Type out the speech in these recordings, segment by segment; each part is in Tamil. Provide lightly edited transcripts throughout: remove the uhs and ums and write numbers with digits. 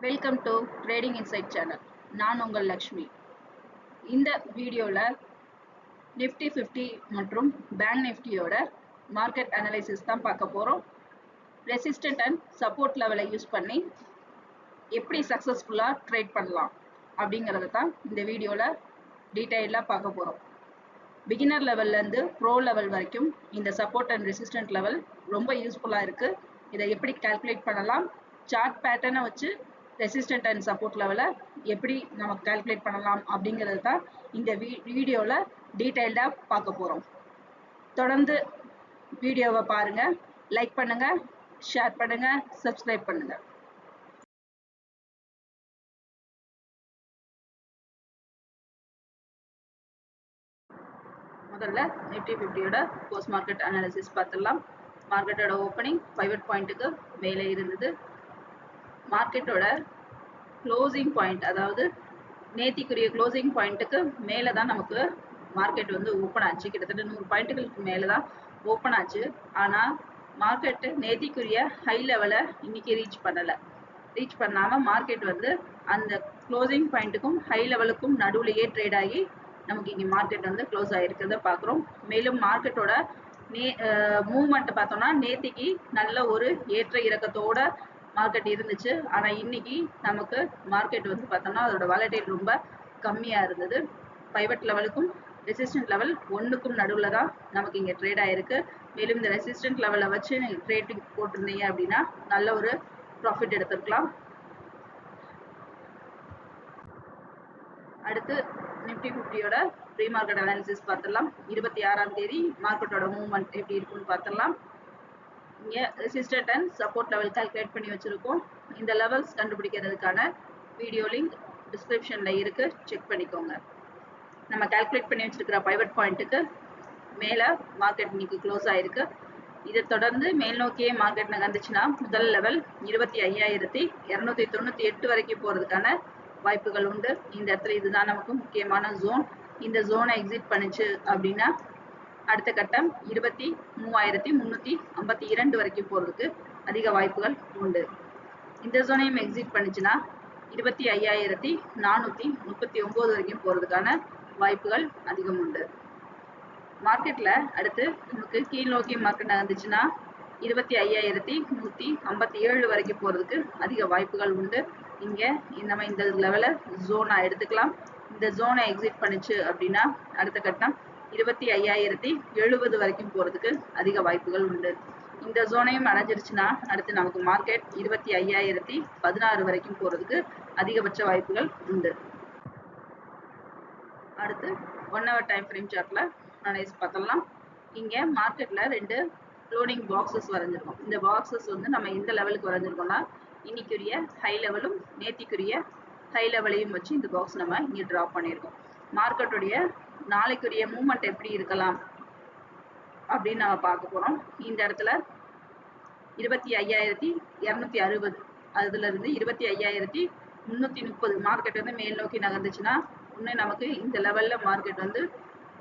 Welcome to trading inside channel. நான் உங்கள் லக்ஷ்மி. இந்த வீடியோவில் நிஃப்டி 50 மற்றும் பேங்க் நிஃப்டியோட மார்க்கெட் அனலைசிஸ் தான் பார்க்க போகிறோம். ரெசிஸ்டன்ட் அண்ட் சப்போர்ட் லெவலை யூஸ் பண்ணி எப்படி சக்ஸஸ்ஃபுல்லாக ட்ரேட் பண்ணலாம் அப்படிங்கிறத தான் இந்த வீடியோவில் டீட்டெயிலாக பார்க்க போகிறோம். பிகினர் லெவல்லேருந்து ப்ரோ லெவல் வரைக்கும் இந்த சப்போர்ட் அண்ட் ரெசிஸ்டன்ட் லெவல் ரொம்ப யூஸ்ஃபுல்லாக இருக்குது. இதை எப்படி கால்குலேட் பண்ணலாம், சார்ட் பேட்டர்னை வச்சு ரெசிஸ்டன்ட் அண்ட் சப்போர்ட் லெவலை எப்படி நம்ம கால்குலேட் பண்ணலாம் அப்படிங்கிறது தான் இந்த வீடியோவில் டீட்டெயில்டாக பார்க்க போகிறோம். தொடர்ந்து வீடியோவை பாருங்கள், லைக் பண்ணுங்கள், ஷேர் பண்ணுங்கள், சப்ஸ்கிரைப் பண்ணுங்கள். முதல்ல நிஃப்டி 50யோட போஸ்ட் மார்க்கெட் அனாலிசிஸ் பார்த்துடலாம். மார்க்கெட்டோட ஓப்பனிங் பைவட் பாயிண்ட்டுக்கு மேலே இருந்தது. மார்க்கெட்டோட க்ளோசிங் பாயிண்ட், அதாவது நேத்திக்குரிய க்ளோசிங் பாயிண்ட்டுக்கு மேலே தான் நமக்கு மார்க்கெட் வந்து ஓப்பன் ஆச்சு. கிட்டத்தட்ட 100 பாயிண்ட்டுகளுக்கு மேலே தான் ஓப்பன் ஆச்சு. ஆனால் மார்க்கெட்டு நேத்திக்குரிய ஹை லெவலை இன்னைக்கு ரீச் பண்ணாமல் மார்க்கெட் வந்து அந்த க்ளோசிங் பாயிண்ட்டுக்கும் ஹை லெவலுக்கும் நடுவுலையே ட்ரேட் ஆகி நமக்கு இங்கே மார்க்கெட் வந்து க்ளோஸ் ஆகிருக்கிறத பார்க்குறோம். மேலும் மார்க்கெட்டோட மூவ்மெண்ட் பார்த்தோம்னா நேத்திக்கு நல்ல ஒரு ஏற்ற இறக்கத்தோட மார்க்கெட் இருந்துச்சு. ஆனால் இன்னைக்கு நமக்கு மார்க்கெட் வந்து பார்த்தோம்னா அதோட வாலடைல் ரொம்ப கம்மியாக இருந்தது. பைவட் லெவலுக்கும் ரெசிஸ்டன்ட் லெவல் 1க்கும் நடுவில் தான் நமக்கு இங்கே ட்ரேட் ஆகிருக்கு. மேலும் இந்த ரெசிஸ்டன்ட் லெவலை வச்சு நீங்கள் ட்ரேடிங் போட்டிருந்தீங்க அப்படின்னா நல்ல ஒரு ப்ராஃபிட் எடுத்துருக்கலாம். அடுத்து நிஃப்டி 50யோட ப்ரீ மார்க்கெட் அனாலிசிஸ் பார்த்துடலாம். 26ஆம் தேதி மார்க்கெட்டோட மூவ்மெண்ட் எப்படி இருக்குன்னு பார்த்துடலாம். இங்கே resistant and support level calculate பண்ணி வச்சுருக்கோம். இந்த லெவல்ஸ் கண்டுபிடிக்கிறதுக்கான வீடியோ லிங்க் டிஸ்கிரிப்ஷனில் இருக்குது, செக் பண்ணிக்கோங்க. நம்ம கால்குலேட் பண்ணி வச்சுருக்கிற பைவட் பாயிண்ட்டுக்கு மேலே மார்க்கெட் இன்னைக்கு க்ளோஸ் ஆகிருக்கு. இதை தொடர்ந்து மேல் நோக்கியே மார்க்கெட் நகர்ந்துச்சுன்னா முதல் லெவல் 25,298 வரைக்கும் போகிறதுக்கான வாய்ப்புகள் உண்டு. இந்த இடத்துல இதுதான் நமக்கு முக்கியமான ஜோன். இந்த ஜோனை எக்ஸிட் பண்ணிச்சு அப்படின்னா அடுத்த கட்டம் 23,352 வரைக்கும் போகிறதுக்கு அதிக வாய்ப்புகள் உண்டு. இந்த ஜோனையும் எக்ஸிட் பண்ணிச்சுன்னா 25,439 வரைக்கும் போகிறதுக்கான வாய்ப்புகள் அதிகம் உண்டு. மார்க்கெட்டில் அடுத்து நமக்கு கீழ் நோக்கி மார்க்கெட் நகர்ந்துச்சுன்னா 25,157 வரைக்கும் போகிறதுக்கு அதிக வாய்ப்புகள் உண்டு. இங்கே நம்ம இந்த லெவலை ஜோனாக எடுத்துக்கலாம். இந்த ஜோனை எக்ஸிட் பண்ணிச்சு அப்படின்னா அடுத்த கட்டம் 25,070 வரைக்கும் போகிறதுக்கு அதிக வாய்ப்புகள் உண்டு. இந்த ஜோனையும் அடைஞ்சிருச்சுன்னா அடுத்து நமக்கு மார்க்கெட் 25,016 வரைக்கும் போகிறதுக்கு அதிகபட்ச வாய்ப்புகள் உண்டு. அடுத்து 1 hour டைம் ஃப்ரேம் சார்ட்டில் அனலைஸ் பார்த்தலாம். இங்கே மார்க்கெட்டில் 2 லோடிங் பாக்ஸஸ் வரைஞ்சிருக்கோம். இந்த பாக்ஸஸ் வந்து நம்ம எந்த லெவலுக்கு வரைஞ்சிருக்கோம்னா இன்னைக்குரிய ஹை லெவலும் நேத்திக்குரிய ஹை லெவலையும் வச்சு இந்த பாக்ஸ் நம்ம இங்கே ட்ரா பண்ணியிருக்கோம். மார்க்கெட்டுடைய நாளைக்குரிய மூவ்மெண்ட் எப்படி இருக்கலாம் அப்படின்னு நம்ம பார்க்க போகிறோம். இந்த இடத்துல 25,260 அதுலேருந்து 25,330 மார்க்கெட் வந்து மேல் நோக்கி நகர்ந்துச்சுன்னா இன்னும் நமக்கு இந்த லெவலில் மார்க்கெட் வந்து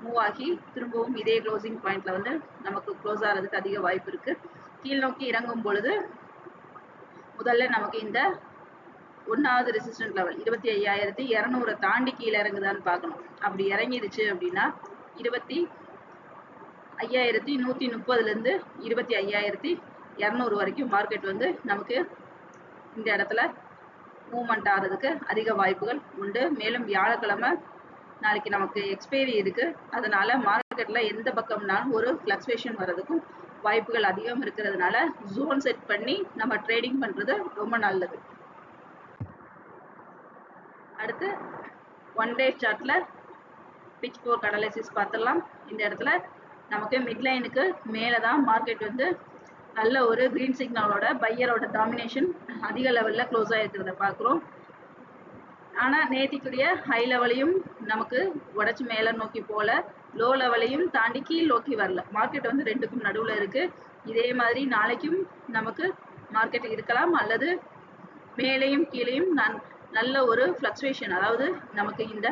மூவ் ஆகி திரும்பவும் இதே க்ளோசிங் பாயிண்ட்ல வந்து நமக்கு க்ளோஸ் ஆகிறதுக்கு அதிக வாய்ப்பு இருக்கு. கீழ் நோக்கி இறங்கும் பொழுது முதல்ல நமக்கு இந்த 1வது ரெசிஸ்டன்ட் லெவல் 25,200 தாண்டி கீழே இறங்குதான்னு பார்க்கணும். அப்படி இறங்கிடுச்சு அப்படின்னா 25,130லேருந்து 25,200 வரைக்கும் மார்க்கெட் வந்து நமக்கு இந்த இடத்துல மூவ்மெண்ட் ஆகிறதுக்கு அதிக வாய்ப்புகள் உண்டு. மேலும் வியாழக்கிழமை நாளைக்கு நமக்கு எக்ஸ்பைரி இருக்கு. அதனால மார்க்கெட்ல எந்த பக்கம்னாலும் ஒரு ஃப்ளக்சுவேஷன் வர்றதுக்கும் வாய்ப்புகள் அதிகம் இருக்கிறதுனால ஜோன் செட் பண்ணி நம்ம ட்ரேடிங் பண்றது ரொம்ப நல்லது. அடுத்து 1 day சார்ட்ல பிட்ச் போர்க் அனாலிசிஸ் பார்த்துடலாம். இந்த இடத்துல நமக்கு மிட்லைனுக்கு மேலே தான் மார்க்கெட் வந்து நல்ல ஒரு கிரீன் சிக்னலோட பையரோட டாமினேஷன் அதிக லெவலில் க்ளோஸ் ஆகிருக்கிறத பார்க்குறோம். ஆனால் நேத்திக்குரிய ஹை லெவலையும் நமக்கு உடச்சி மேலே நோக்கி போல, லோ லெவலையும் தாண்டி கீழ் நோக்கி வரல. மார்க்கெட் வந்து 2க்கும் நடுவில் இருக்குது. இதே மாதிரி நாளைக்கும் நமக்கு மார்க்கெட் இருக்கலாம், அல்லது மேலேயும் கீழேயும் நல்ல ஒரு ஃப்ளக்சுவேஷன், அதாவது நமக்கு இந்த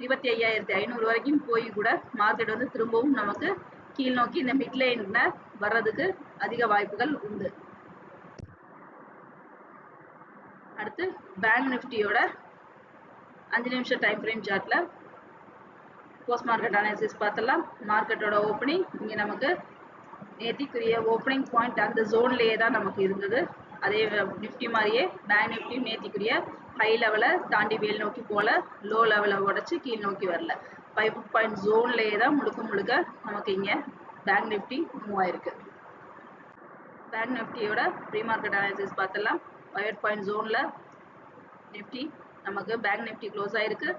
25,500 வரைக்கும் போய் கூட மார்க்கெட் வந்து திரும்பவும் நமக்கு கீழ் நோக்கி இந்த மிட்லைனில் வர்றதுக்கு அதிக வாய்ப்புகள் உண்டு. அடுத்து பேங்க் நிஃப்டியோட 5 நிமிஷம் டைம் ஃப்ரேம் சார்ட்ல போஸ்ட் மார்க்கெட் அனாலிசிஸ் பார்த்தலாம். மார்க்கெட்டோட ஓப்பனிங் இங்கே நமக்கு நேத்திக்குரிய ஓப்பனிங் பாயிண்ட் அந்த ஜோன்லேயே தான் நமக்கு இருந்தது. அதே நிஃப்டி மாதிரியே பேங்க் நிஃப்டி நேத்திக்குரிய ஹை லெவலை தாண்டி மேல் நோக்கி போல, லோ லெவலை உடச்சி கீழ் நோக்கி வரல. 5 பாயிண்ட் ஜோன்லேயே தான் முழுக்க நமக்கு இங்கே பேங்க் நிஃப்டி மூவ் ஆயிருக்கு. பேங்க் நிஃப்டியோட ப்ரீ மார்க்கெட் அனாலிசிஸ் பார்த்தலாம். 5 பாயிண்ட் ஜோனில் நிஃப்டி நமக்கு பேங்க் நிஃப்டி க்ளோஸ் ஆயிருக்கு.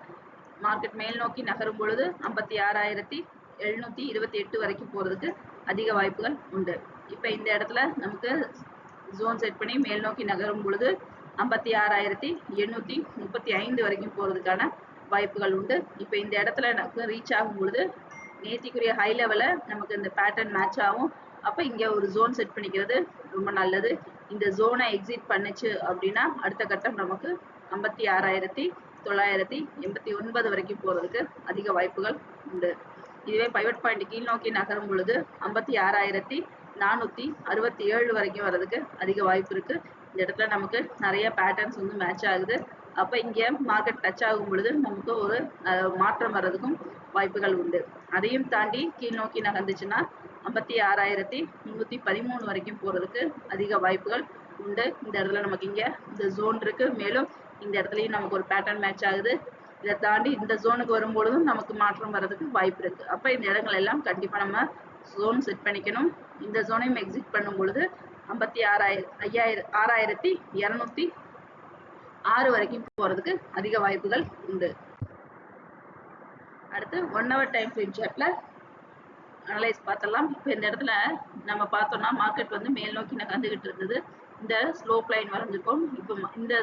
மார்க்கெட் மேல் நோக்கி நகரும் பொழுது 56,728 வரைக்கும் போகிறதுக்கு அதிக வாய்ப்புகள் உண்டு. இப்போ இந்த இடத்துல நமக்கு ஜோன் செட் பண்ணி மேல் நோக்கி நகரும் பொழுது 56,835 வரைக்கும் போகிறதுக்கான வாய்ப்புகள் உண்டு. இப்போ இந்த இடத்துல நமக்கு ரீச் ஆகும் பொழுது நேத்திக்குரிய ஹை லெவலில் நமக்கு இந்த பேட்டர்ன் மேட்ச் ஆகும். அப்போ இங்கே ஒரு ஜோன் செட் பண்ணிக்கிறது ரொம்ப நல்லது. இந்த ஜோனை எக்ஸிட் பண்ணுச்சு அப்படின்னா அடுத்த கட்டம் நமக்கு 56,989 வரைக்கும் போகிறதுக்கு அதிக வாய்ப்புகள் உண்டு. இதுவே பைவட் பாயிண்ட் கீழ் நோக்கி நகரும் பொழுது 56,467 வரைக்கும் வர்றதுக்கு அதிக வாய்ப்பு இருக்கு. இந்த இடத்துல நமக்கு நிறைய பேட்டர்ன்ஸ் வந்து மேட்ச் ஆகுது. அப்போ இங்கே மார்க்கெட் டச் ஆகும் பொழுது நமக்கு ஒரு மாற்றம் வர்றதுக்கும் வாய்ப்புகள் உண்டு. அதையும் தாண்டி கீழ் நோக்கி நகர்ந்துச்சுன்னா 56,313 வரைக்கும் போகிறதுக்கு அதிக வாய்ப்புகள் உண்டு. இந்த இடத்துல நமக்கு இங்கே இந்த ஜோன் இருக்கு. மேலும் இந்த இடத்துலையும் நமக்கு ஒரு பேட்டர்ன் மேட்ச் ஆகுது. இதை தாண்டி இந்த ஜோனுக்கு வரும்பொழுதும் நமக்கு மாற்றம் வர்றதுக்கு வாய்ப்பு இருக்கு. அப்போ இந்த இடங்கள் எல்லாம் கண்டிப்பாக நம்ம ஜோன் செட் பண்ணிக்கணும். இந்த ஜோனையும் எக்ஸிட் பண்ணும் பொழுது 56,206 வரைக்கும் போகிறதுக்கு அதிக வாய்ப்புகள் உண்டு. அடுத்து 1 hour டைம் ஃப்ரேம் சார்ட்ல அனலைஸ் பார்த்தலாம். இப்போ இந்த இடத்துல நம்ம பார்த்தோம்னா மார்க்கெட் வந்து மேல் நோக்கி நகர்ந்துகிட்டு இருந்தது. இந்த ஸ்லோப் லைன் வரைஞ்சிருக்கோம். இப்போ இந்த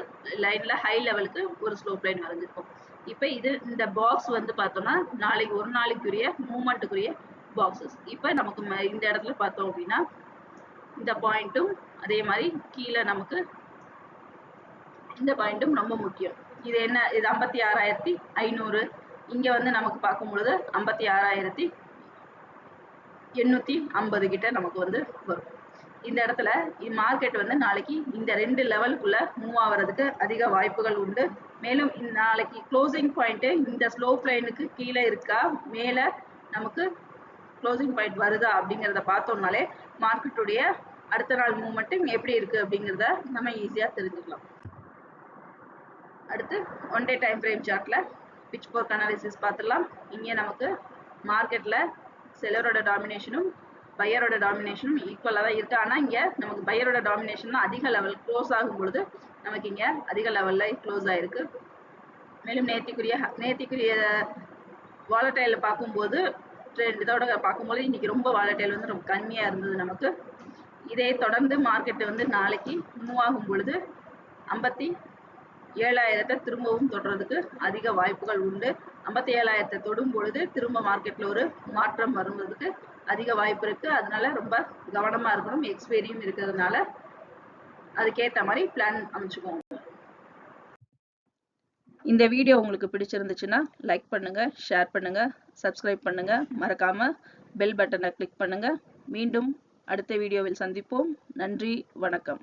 லைன்ல ஹை லெவலுக்கு ஒரு ஸ்லோப் லைன் வரைஞ்சிருக்கோம். இப்போ இந்த பாக்ஸ் வந்து பார்த்தோம்னா நாளைக்கு ஒரு நாளைக்குரிய மூவ்மெண்ட்டுக்குரிய பாக்ஸஸ். இப்போ நமக்கு இந்த இடத்துல பார்த்தோம் அப்படின்னா இந்த பாயிண்ட்டும் அதே மாதிரி கீழே நமக்கு இந்த பாயிண்ட்டும் ரொம்ப முக்கியம். இது என்ன, இது 56,500. இங்க வந்து நமக்கு பார்க்கும் பொழுது 56,850 கிட்ட நமக்கு வந்து வரும். இந்த இடத்துல மார்க்கெட் வந்து நாளைக்கு இந்த 2 லெவலுக்குள்ள மூவ் ஆகிறதுக்கு அதிக வாய்ப்புகள் உண்டு. மேலும் நாளைக்கு க்ளோசிங் பாயிண்ட் இந்த ஸ்லோப் லைனுக்கு கீழே இருக்கா, மேல நமக்கு க்ளோசிங் பாயிண்ட் வருதா அப்படிங்கிறத பார்த்தோம்னாலே மார்க்கெட்டுடைய அடுத்த நாள் மூவ்மெண்ட் எப்படி இருக்கு அப்படிங்கிறத நம்ம ஈஸியா தெரிஞ்சுக்கலாம். அடுத்து 1 day டைம் ஃப்ரேம் சார்ட்ல பிட்ச் போர்க் அனாலிசிஸ் பார்த்துடலாம். இங்கே நமக்கு மார்க்கெட்ல செல்லரோட டாமினேஷனும் பையரோட டாமினேஷனும் ஈக்குவலாக தான் இருக்கு. ஆனால் இங்கே நமக்கு பையரோட டாமினேஷன் தான் அதிக லெவல் க்ளோஸ் ஆகும் பொழுது நமக்கு இங்கே அதிக லெவலில் க்ளோஸ் ஆயிருக்கு. மேலும் நேத்திக்குரிய வாலட்டைல பார்க்கும்போது இதோட பார்க்கும்போது இன்னைக்கு ரொம்ப வாலட்டைல் வந்து ரொம்ப கம்மியாக இருந்தது நமக்கு. இதை தொடர்ந்து மார்க்கெட் வந்து நாளைக்கு மூவ் ஆகும் பொழுது 57,000 திரும்பவும் தொடர்றதுக்கு அதிக வாய்ப்புகள் உண்டு. 57,000 தொடும் பொழுது திரும்ப மார்க்கெட்ல ஒரு மாற்றம் வருவதற்கு அதிக வாய்ப்பு இருக்கு. அதனால ரொம்ப கவனமா இருக்கணும். எக்ஸ்பைரியும் இருக்கிறதுனால அதுக்கேற்ற மாதிரி பிளான் அமைச்சுக்கோங்க. இந்த வீடியோ உங்களுக்கு பிடிச்சிருந்துச்சுன்னா லைக் பண்ணுங்க, ஷேர் பண்ணுங்க, சப்ஸ்கிரைப் பண்ணுங்க, மறக்காம பெல் பட்டனை கிளிக் பண்ணுங்க. மீண்டும் அடுத்த வீடியோவில் சந்திப்போம். நன்றி, வணக்கம்.